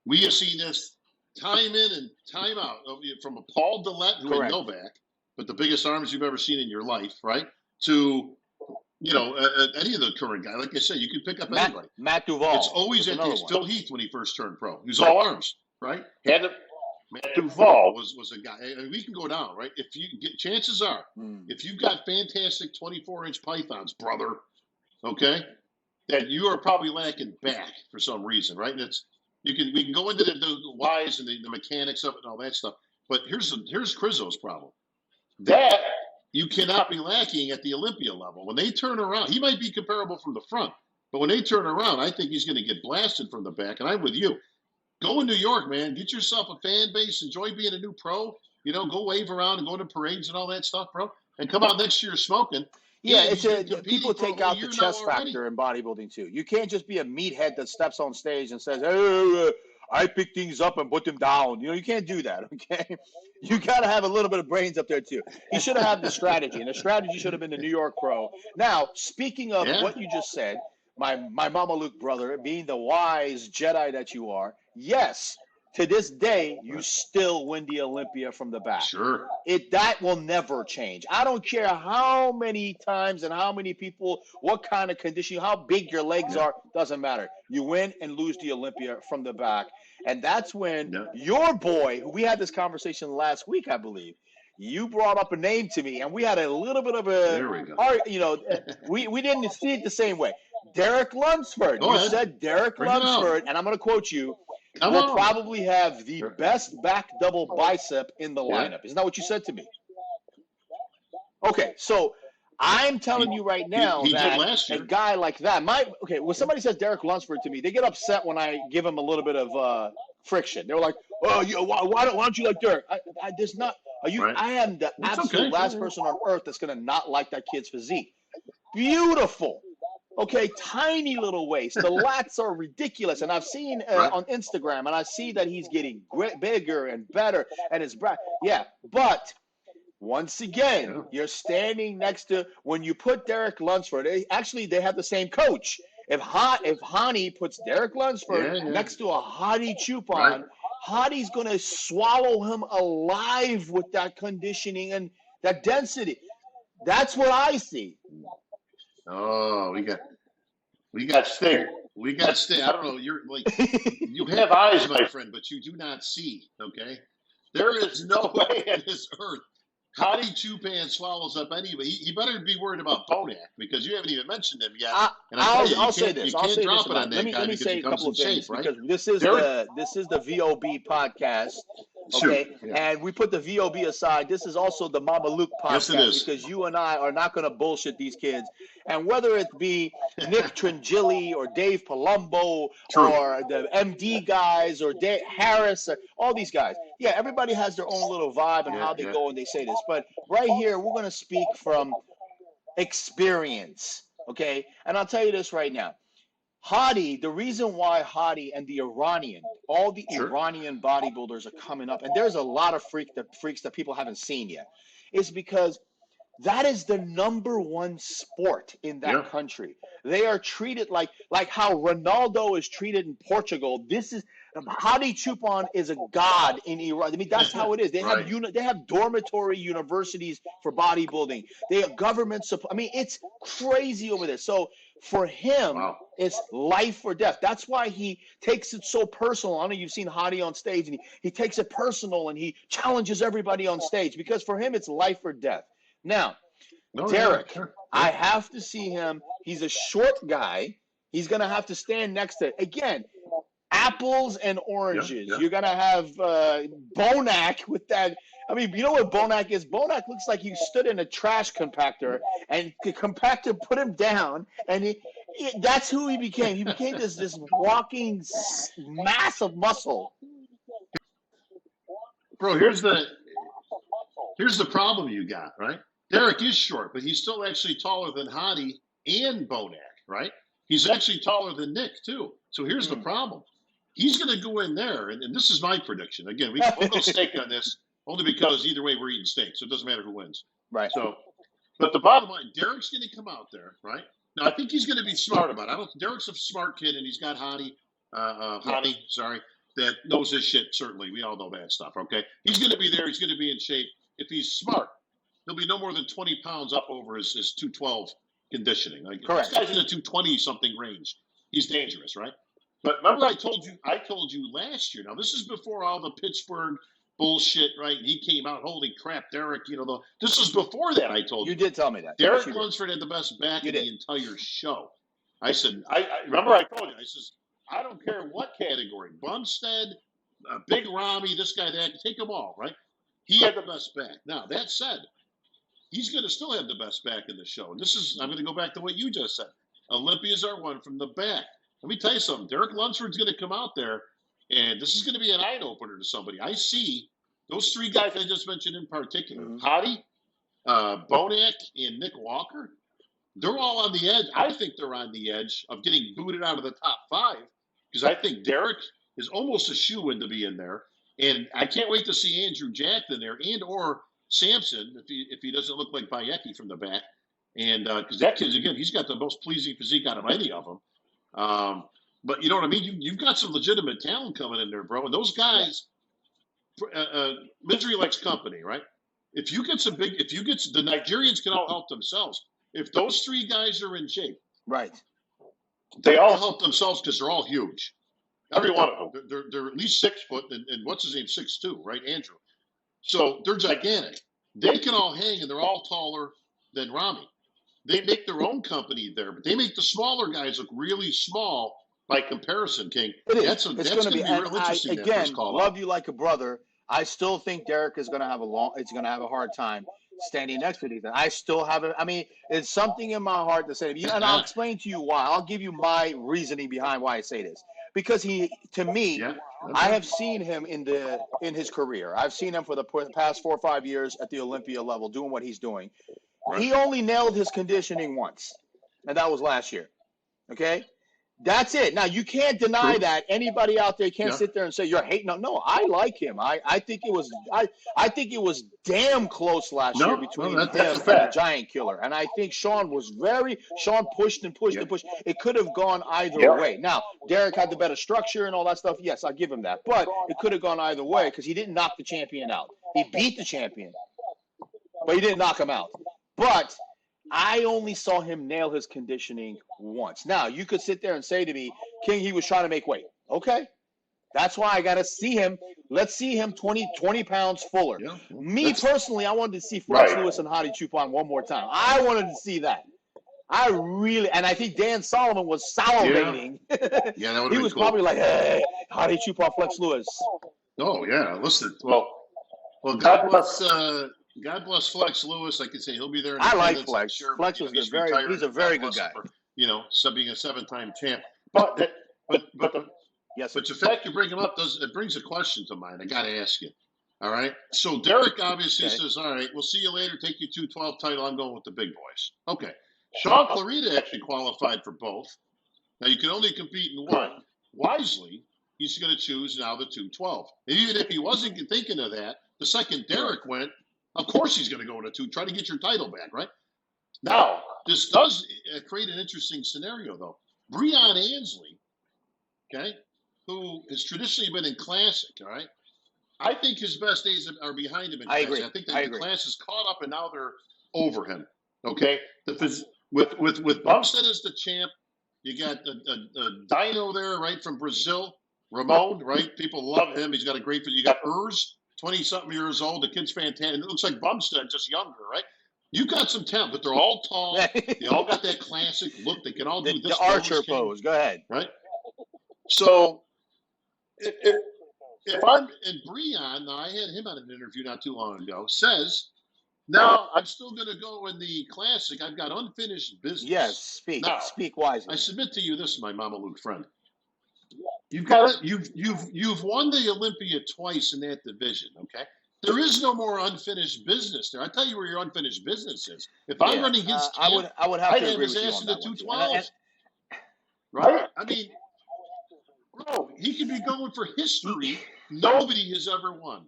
We have seen this time in and time out from a Paul Dillette who had no back, but the biggest arms you've ever seen in your life, right? To any of the current guys. Like I said, you can pick up anybody. Matt Duvall. It's always at the Phil Heath when he first turned pro. He was all arms, right? Matt Duvall was a guy, and we can go down, right? If you get, chances are, if you've got fantastic 24-inch pythons, brother, okay, that you are probably lacking back for some reason, right? And we can go into the whys and the mechanics of it and all that stuff. But here's Crizzo's problem. That you cannot be lacking at the Olympia level. When they turn around, he might be comparable from the front, but when they turn around, I think he's going to get blasted from the back. And I'm with you. Go in New York, man. Get yourself a fan base. Enjoy being a new pro. Go wave around and go to parades and all that stuff, bro. And come out next year smoking. Yeah, people take out the chest factor in bodybuilding too. You can't just be a meathead that steps on stage and says, "Hey, I pick things up and put them down." You can't do that. Okay, you got to have a little bit of brains up there too. He should have had the strategy, and the strategy should have been the New York Pro. Now, speaking of what you just said, my Mama Luke brother, being the wise Jedi that you are, yes, to this day, you still win the Olympia from the back. Sure. That will never change. I don't care how many times and how many people, what kind of condition, how big your legs are, doesn't matter. You win and lose the Olympia from the back. And that's when your boy, we had this conversation last week, I believe, you brought up a name to me, and we had a little bit of There we go. We didn't see it the same way. Derek Lunsford. You said Derek Lunsford, and I'm going to quote you, will probably have the best back double bicep in the lineup. Isn't that what you said to me? Okay, so I'm telling you right now that a guy like that when somebody says Derek Lunsford to me, they get upset when I give them a little bit of friction. They're like, "Oh, why don't you like Derek?" There's not. I am the absolute last person on earth that's going to not like that kid's physique. Beautiful. Okay, tiny little waist. The lats are ridiculous, and I've seen on Instagram, and I see that he's getting bigger and better, and his but once again, you're standing next to, when you put Derek Lunsford, they have the same coach. If Hani puts Derek Lunsford next to a Hadi Chupon, Hadi's going to swallow him alive with that conditioning and that density. That's what I see. Oh, we got Sting. I don't know. You're like, you have eyes, my friend, but you do not see. Okay, there is no way on this earth Hadi Chupan swallows up anybody. He better be worried about Bonak, because you haven't even mentioned him yet. I'll say this. You can't drop it on that guy. Let me say a couple of things, right? Because this is the VOB podcast. Okay, and we put the VOB aside. This is also the Mama Luke podcast, because you and I are not going to bullshit these kids. And whether it be Nick Trangilli or Dave Palumbo or the MD guys or Dave Harris, all these guys, everybody has their own little vibe and how they go and they say this. But right here, we're going to speak from experience, okay? And I'll tell you this right now. Hadi, the reason why Hadi and all the Iranian bodybuilders are coming up, and there's a lot of freaks that people haven't seen yet, is because that is the number one sport in that country. They are treated like how Ronaldo is treated in Portugal. Hadi Chupon is a god in Iran. I mean, that's how it is. They have dormitory universities for bodybuilding. They have government support. I mean, it's crazy over there. So for him, it's life or death. That's why he takes it so personal. I know you've seen Hadi on stage, and he takes it personal, and he challenges everybody on stage, because for him, it's life or death. Now, Derek, I have to see him. He's a short guy. He's going to have to stand next to, again, apples and oranges. You're going to have Bonak with that. I mean, you know what Bonak is? Bonak looks like he stood in a trash compactor, and the compactor put him down, and that's who he became. He became this walking mass of muscle. Bro, here's the problem you got, right? Derek is short, but he's still actually taller than Hadi and Bonak, right? He's actually taller than Nick, too. So here's the problem. He's going to go in there, and this is my prediction. Again, we'll go steak on this, only because either way we're eating steak, so it doesn't matter who wins. Right. So But the bottom line, Derek's going to come out there, right? Now, I think he's going to be smart about it. Derek's a smart kid, and he's got Hottie, sorry, that knows his shit, certainly. We all know that stuff, okay? He's going to be there. He's going to be in shape. If he's smart, he'll be no more than 20 pounds up over his 212 conditioning. Like, Correct. This guy's in the 220-something range. He's dangerous, right? But remember I told you last year. Now, this is before all the Pittsburgh bullshit, right? He came out, holy crap, Derek, this was before that, I told you. You did tell me that. Derek Lunsford had the best back in the entire show. I said, I remember I told you, I says, I don't care what category, Bumstead, Big Ramy, this guy, that, take them all, right? He had the best back. Now, that said, he's going to still have the best back in the show. And I'm going to go back to what you just said. Olympia's our one from the back. Let me tell you something. Derek Lunsford's going to come out there, and this is going to be an eye-opener to somebody. I see those three guys I just mentioned in particular, Hottie, Bonac, and Nick Walker, they're all on the edge. I think they're on the edge of getting booted out of the top 5 because I think Derek is almost a shoo-in to be in there. And I can't wait to see Andrew Jack in there and or Sampson if he doesn't look like Bayeki from the back. And because that kid's, again, he's got the most pleasing physique out of any of them. But you know what I mean? You've got some legitimate talent coming in there, bro. And those guys, Misery likes company, right? If you get the Nigerians can all help themselves. If those three guys are in shape, right, they all help themselves because they're all huge. Every one of them. They're at least 6 foot, and what's his name, 6'2", right, Andrew? So they're gigantic. They can all hang, and they're all taller than Ramy. They make their own company there, but they make the smaller guys look really small by comparison, King. It's going to be real interesting. Again, love you like a brother. I still think Derek is going to have a hard time standing next to these. I still have it. I mean, it's something in my heart to say to you, and I'll explain to you why. I'll give you my reasoning behind why I say this. Because I have seen him in his career. I've seen him for the past 4 or 5 years at the Olympia level doing what he's doing. Right. He only nailed his conditioning once, and that was last year. Okay? That's it. Now, you can't deny that. Anybody out there can't sit there and say you're hating. No, I like him. I think it was damn close last year between him and the Giant Killer. And I think Sean pushed and pushed and pushed. It could have gone either way. Now, Derek had the better structure and all that stuff. Yes, I'll give him that. But it could have gone either way because he didn't knock the champion out. He beat the champion, but he didn't knock him out. But I only saw him nail his conditioning once. Now, you could sit there and say to me, King, he was trying to make weight. Okay. That's why I got to see him. Let's see him 20 pounds fuller. Yeah. Me personally, I wanted to see Flex Lewis and Hottie Chupon one more time. I wanted to see that. And I think Dan Solomon was salivating. Yeah, that would He was cool. probably like, hey, Hottie Chupon, Flex Lewis. Oh, yeah. Listen, well, God bless Flex Lewis. I can say he'll be there. I like Flex. Sure, Flex was he's a very good guy. Being a 7-time champ. But the fact you bring him up brings a question to mind. I got to ask you. All right. So Derek obviously says, all right, we'll see you later. Take your 212 title. I'm going with the big boys. Okay. Sean Clarita actually qualified for both. Now you can only compete in one. Wisely, he's going to choose now the 212. And even if he wasn't thinking of that, the second Derek went, of course he's going to go in a 2. Try to get your title back, right? Now, this does create an interesting scenario, though. Breon Ansley, okay, who has traditionally been in Classic, all right? I think his best days are behind him in Classic. Agree. I think that the Class is caught up, and now they're over him, okay? With Bumstead as the champ, you got a Dino there, right, from Brazil, Ramon, right? People love him. He's got a great – you got Urs, 20-something years old. The kid's fantastic. It looks like Bumstead, just younger, right? You got some talent, but they're all tall. They all got that classic look. They can all do this. The Archer pose. Go ahead. Right? So, if I'm in Breon, now I had him on an interview not too long ago, says, now I'm still going to go in the Classic. I've got unfinished business. Yes, speak wisely. I submit to you this, my Mama Luke friend. You've got it. You've won the Olympia twice in that division. Okay, there is no more unfinished business there. I tell you where your unfinished business is. If I'm running against, I would have to agree his with you ass on in the that 212. Right? I mean, bro, he could be going for history. Nobody has ever won.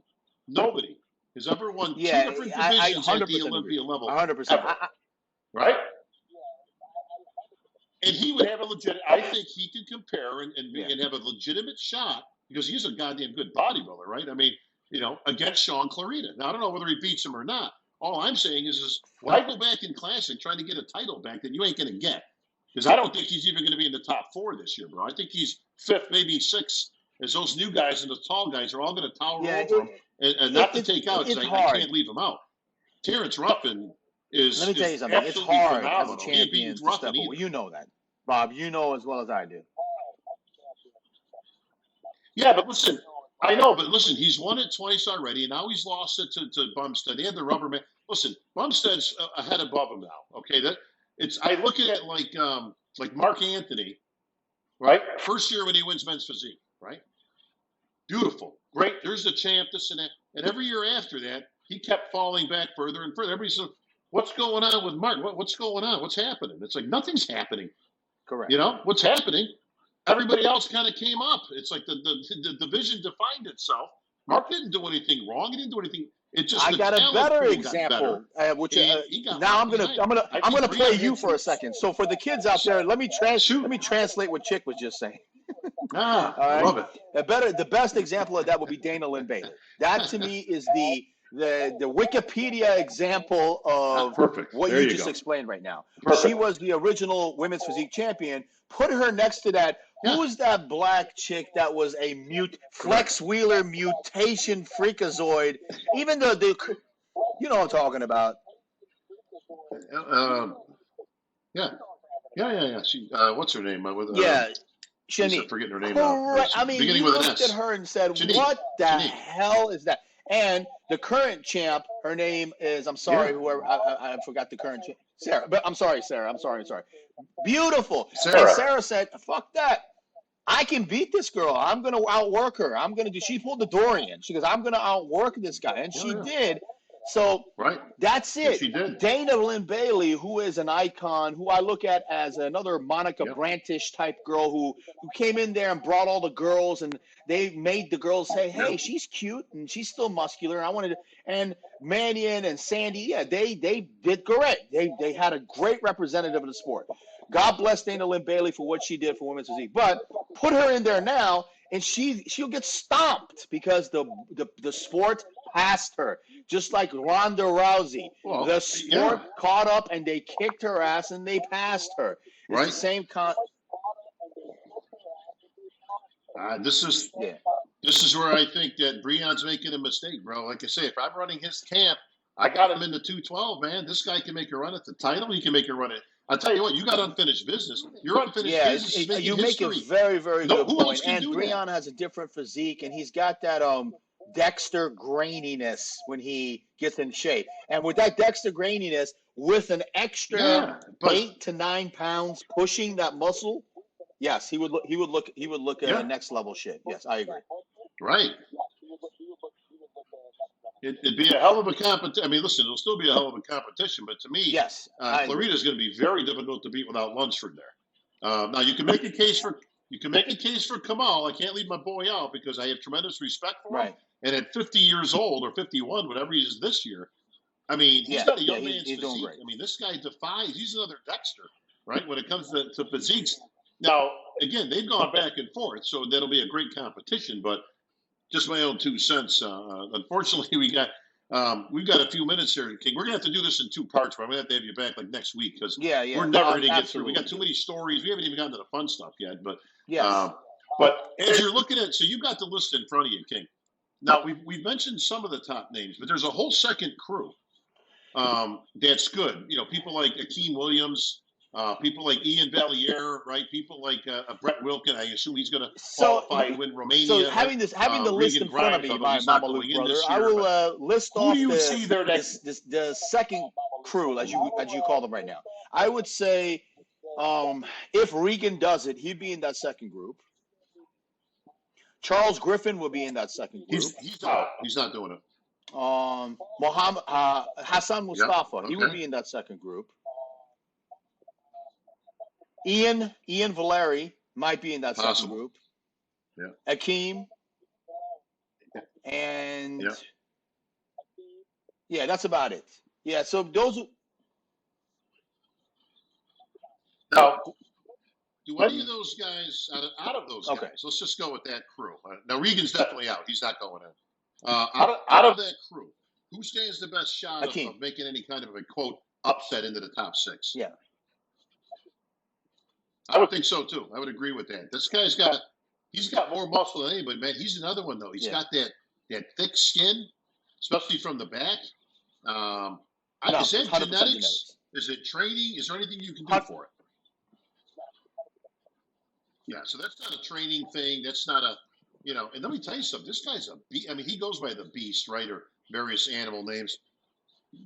Nobody. has ever won two Yeah, different I divisions at the 100% agree. Olympia level 100%. ever, right? And he would have a legit. I think he could compare Yeah. and have a legitimate shot because he's a goddamn good bodybuilder, right? I mean, against Sean Clarita. Now I don't know whether he beats him or not. All I'm saying is why go back in classic trying to get a title back that you ain't going to get? Because I don't think he's even going to be in the top 4 this year, bro. I think he's 5th, maybe 6th, as those new guys and the tall guys are all going to tower over him. And not to take out, because I can't leave him out. Terrence Ruffin is. Let me tell you something. It's hard as a champion to step away. You know that, Bob. You know as well as I do. Yeah, but listen, I know, but listen, he's won it twice already, and now he's lost it to Bumstead. They had the rubber man. Listen, Bumstead's ahead above him now. Okay, I look at it like Mark Anthony, right? First year when he wins men's physique, right? Beautiful, great. There's the champ, this and that. And every year after that, he kept falling back further and further. Everybody said, "What's going on with Mark? What's going on? What's happening?" It's like nothing's happening. Correct. What's happening? Everybody else kind of came up. It's like the division defined itself. Mark didn't do anything wrong. He didn't do anything. It just I got a better example. Which now I'm gonna play you for a second. So for the kids out there, let me translate what Chick was just saying. I love it. The best example of that would be Dana Lynn Bailey. That to me is the Wikipedia example of what you just explained right now. Perfect. She was the original women's physique champion. Put her next to that. Yeah. Who was that black chick that was a Flex Wheeler mutation freakazoid? Even though you know what I'm talking about. Yeah. She, what's her name? Shanique. I'm forgetting her name. I mean, you looked at her and said, Shanique. "What the hell is that?" And the current champ, her name is, I'm sorry, whoever, I forgot the current champ, Sarah. But I'm sorry, Sarah. I'm sorry. Beautiful. Sarah. And Sarah said, "Fuck that. I can beat this girl. I'm going to outwork her. She pulled the Dorian. She goes, I'm going to outwork this guy. And she did. So that's it. She did. Dana Lynn Bailey, who is an icon, who I look at as another Monica Brantish type girl who came in there and brought all the girls, and they made the girls say, "Hey, she's cute and she's still muscular." And Mannion and Sandy, they did correct. They had a great representative of the sport. God bless Dana Lynn Bailey for what she did for women's physique. But put her in there now, and she'll get stomped because the sport passed her. Just like Ronda Rousey. Well, the sport caught up, and they kicked her ass, and they passed her. It's the same This is where I think that Breon's making a mistake, bro. Like I say, if I'm running his camp, I got him in the 212, man. This guy can make a run at the title. He can make a run at. I'll tell you what, you got unfinished business. Your unfinished business is making you history. Make a very, very good point. And Breon has a different physique, and he's got that Dexter graininess when he gets in shape. And with that Dexter graininess, with an extra 8 to 9 pounds pushing that muscle, yes, he would look at next level shit. Yes, I agree. Right. It'd be a hell of a competition. I mean, listen, it'll still be a hell of a competition, but to me, Clarita's going to be very difficult to beat without Lunsford there. Now you can make a case for Kamal. I can't leave my boy out because I have tremendous respect for him. And at 50 years old or 51, whatever he is this year, I mean, he's got a young man's physique. I mean, this guy defies. He's another Dexter, right? When it comes to physiques. Now, again, they've gone back and forth, so that'll be a great competition. But just my own 2 cents. Unfortunately, we've got a few minutes here, King. We're gonna have to do this in 2 parts, but I'm gonna have to have you back like next week because we're never gonna get through. We got too many stories. We haven't even gotten to the fun stuff yet. But but as you're looking at, so you've got the list in front of you, King. Now we've mentioned some of the top names, but there's a whole second crew that's good. You know, people like Akeem Williams. People like Ian Valliere, right? People like Brett Wilkin. I assume he's going to qualify and win Romania. So having the list in front of me, my Mamaluke brother, I will list off the second crew, as you call them right now. I would say if Regan does it, he'd be in that second group. Charles Griffin would be in that second group. He's out. He's not doing it. Hassan Mustafa, he would be in that second group. Ian Valeri might be in that second group. Yeah. Akeem. And Yeah, that's about it. Yeah, so those. Now, do any of those guys, out of those Okay. guys, let's just go with that crew. Now, Regan's definitely out. He's not going in. Out of that crew, who stands the best shot Akeem. of making any kind of a, quote, upset into the top six? Yeah. I would think so, too. I would agree with that. This guy's he's got more muscle than anybody, man. He's another one, though. He's got that thick skin, especially from the back. Is that genetics? Is it training? Is there anything you can do for it? Yeah, so that's not a training thing. That's not a, and let me tell you something. This guy's a beast. I mean, he goes by the beast, right? Or various animal names.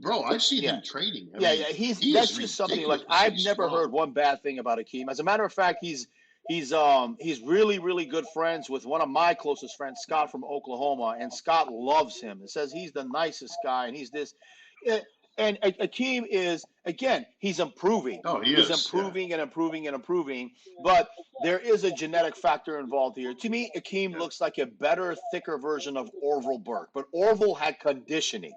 Bro, I've seen him training. I mean, that's just something like I've never heard one bad thing about Akeem. As a matter of fact, he's really, really good friends with one of my closest friends, Scott from Oklahoma, and Scott loves him and says he's the nicest guy and he's this. And Akeem is, again, he's improving. Oh, he's improving and improving and improving. But there is a genetic factor involved here. To me, Akeem looks like a better, thicker version of Orville Burke. But Orville had conditioning.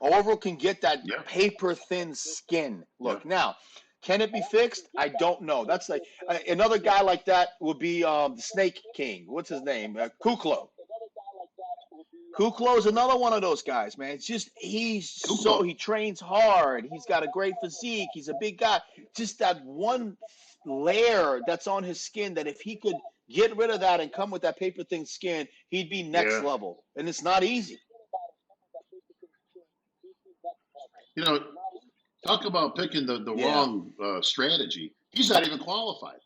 Orville can get that paper-thin skin look. Now, can it be fixed? I don't know. That's like another guy like that would be the Snake King. What's his name? Kuklo. Kuklo is another one of those guys, man. It's just he trains hard. He's got a great physique. He's a big guy. Just that one layer that's on his skin that if he could get rid of that and come with that paper thin skin, he'd be next level. And it's not easy. Talk about picking the wrong strategy. He's not even qualified.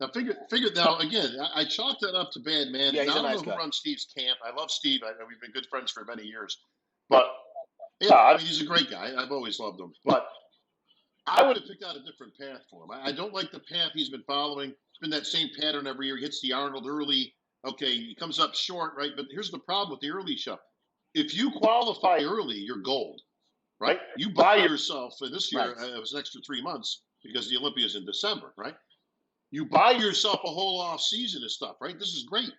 Now, figure. Now, again, I chalked that up to bad man. Yeah, I he's a don't nice know guy. who runs Steve's camp. I love Steve. We've been good friends for many years. But, yeah, I mean, he's a great guy. I've always loved him. But I would have picked out a different path for him. I don't like the path he's been following. It's been that same pattern every year. He hits the Arnold early. Okay, he comes up short, right? But here's the problem with the early show. If you qualify early, you're gold, right? You buy yourself, and this year it was an extra 3 months because the Olympia is in December, right? You buy yourself a whole off season of stuff, right? This is great.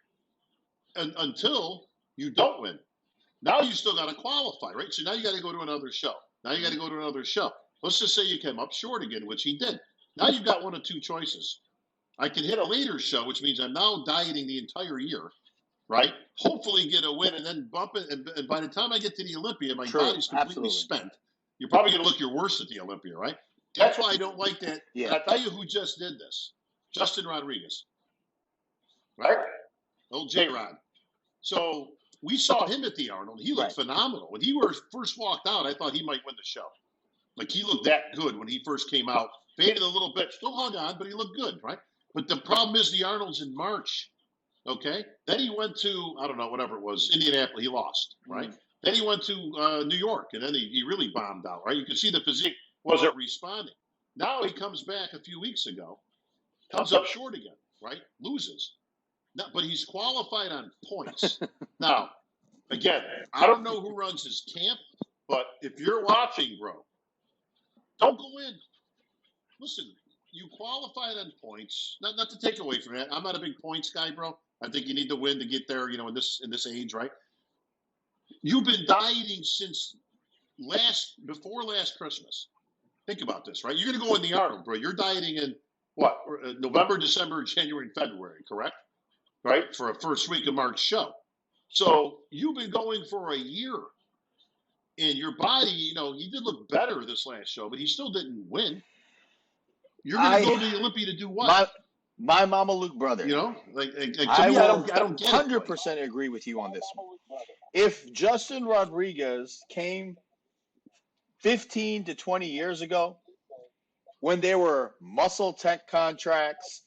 And until you don't win. Now you still got to qualify, right? So now you got to go to another show. Let's just say you came up short again, which he did. Now you've got one of two choices. I can hit a later show, which means I'm now dieting the entire year, right? Hopefully get a win and then bump it. And by the time I get to the Olympia, my body's completely spent. You're probably going to look your worst at the Olympia, right? That's why I don't like that. Yeah. And I'll tell you who just did this. Justin Rodriguez, right? Old J-Rod. So we saw him at the Arnold. He looked phenomenal. When he first walked out, I thought he might win the show. Like, he looked that good when he first came out. Faded a little bit. Still hung on, but he looked good, right? But the problem is the Arnold's in March, okay? Then he went to, I don't know, whatever it was, Indianapolis. He lost, right? Then he went to New York, and then he really bombed out, right? You can see the physique wasn't responding. Now he comes back a few weeks ago. Comes up short again, right? Loses. No, but he's qualified on points. Now, again, I don't know who runs his camp, but if you're watching, bro, don't go in. Listen, you qualified on points. Not to take away from that. I'm not a big points guy, bro. I think you need to win to get there, in this age, right? You've been dieting since before last Christmas. Think about this, right? You're going to go in the Arnold, bro. You're dieting in what? November, December, January, and February, correct? Right? For a first week of March show. So you've been going for a year. And your body, he did look better this last show, but he still didn't win. You're going to go to the Olympia to do what? My Mama Luke brother. To me, I don't get 100% agree with you on this one. If Justin Rodriguez came 15 to 20 years ago, when there were muscle tech contracts,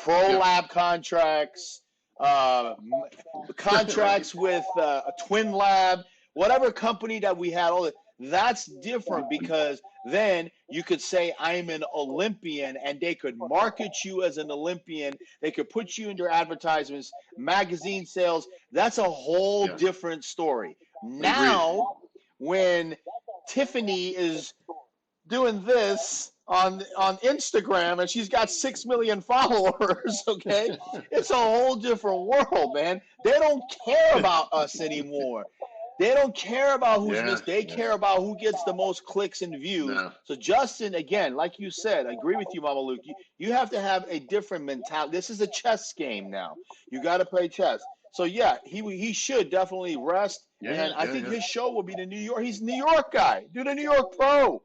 pro lab contracts, contracts with a twin lab, whatever company that we had, that's different because then you could say I'm an Olympian and they could market you as an Olympian. They could put you in their advertisements, magazine sales. That's a whole different story. Now, when Tiffany is doing this on Instagram and she's got 6 million followers, okay? It's a whole different world, man. They don't care about us anymore. They don't care about who's Yeah, missed. They yeah. care about who gets the most clicks and views. No. So Justin, again, like you said, I agree with you, Mama Luke. You have to have a different mentality. This is a chess game now. You got to play chess. So yeah, he should definitely rest. Yeah, And I yeah, think yeah. his show will be the New York. He's a New York guy. Do the New York Pro.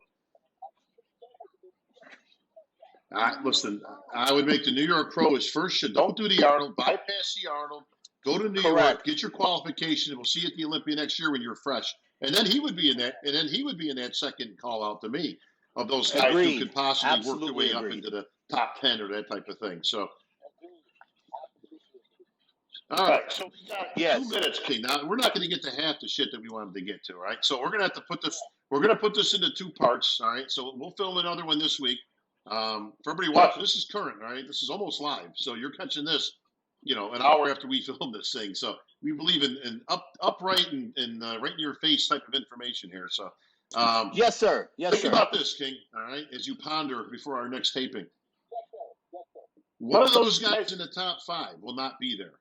Listen, I would make the New York Pro his first show. Don't do the Arnold. Bypass the Arnold. Go to New Correct. York. Get your qualification. And we'll see you at the Olympia next year when you're fresh. And then he would be in that. And then he would be in that second call out to me of those guys Agreed. who could possibly Absolutely work their way agreed. up into the top 10 or that type of thing. So. All right, so we got 2 minutes, King. Now we're not going to get to half the shit that we wanted to get to. All right, so we're going to have to put this. We're going to put this into 2 parts. All right, so we'll film another one this week. For everybody watching, this is current. All right, this is almost live. So you're catching this, an hour after we film this thing. So we believe in upright and right in your face type of information here. So yes, sir. Yes, think sir. about this, King. All right, as you ponder before our next taping. One of those guys in the top 5 will not be there.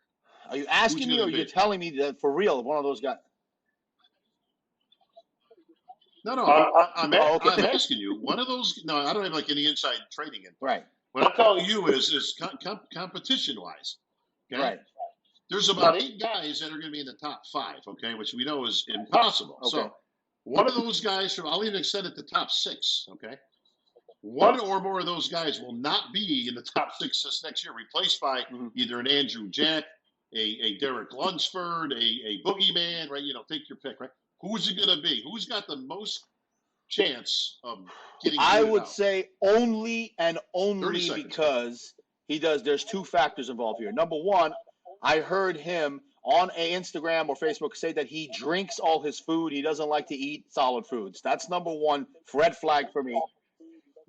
Are you asking me, or you're telling me that for real, one of those guys? No, I'm asking you. One of those. No, I don't have like any inside trading in. Right. What I'm telling you is competition wise. Okay? Right. There's about 8 guys that are going to be in the top 5. Okay, which we know is impossible. Okay. So one of those guys I'll even extend it to top 6. Okay. One or more of those guys will not be in the top 6 this next year, replaced by either an Andrew Jack, a Derek Lunsford, a Boogeyman, right? Take your pick, right? Who's it going to be? Who's got the most chance of getting I would out? say only and only because he does. There's 2 factors involved here. Number one, I heard him on Instagram or Facebook say that he drinks all his food. He doesn't like to eat solid foods. That's number one red flag for me.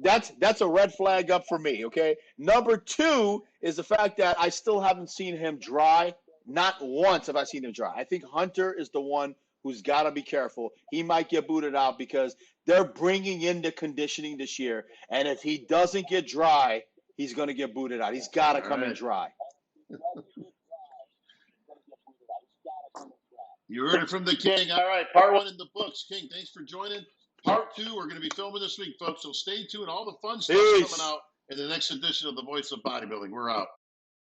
That's a red flag up for me, okay? Number 2 is the fact that I still haven't seen him dry. Not once have I seen him dry. I think Hunter is the one who's got to be careful. He might get booted out because they're bringing in the conditioning this year. And if he doesn't get dry, he's going to get booted out. He's got to come in dry. You heard it from the King. All right, part 1 in the books. King, thanks for joining. Part 2, we're going to be filming this week, folks. So stay tuned. All the fun stuff coming out in the next edition of The Voice of Bodybuilding. We're out.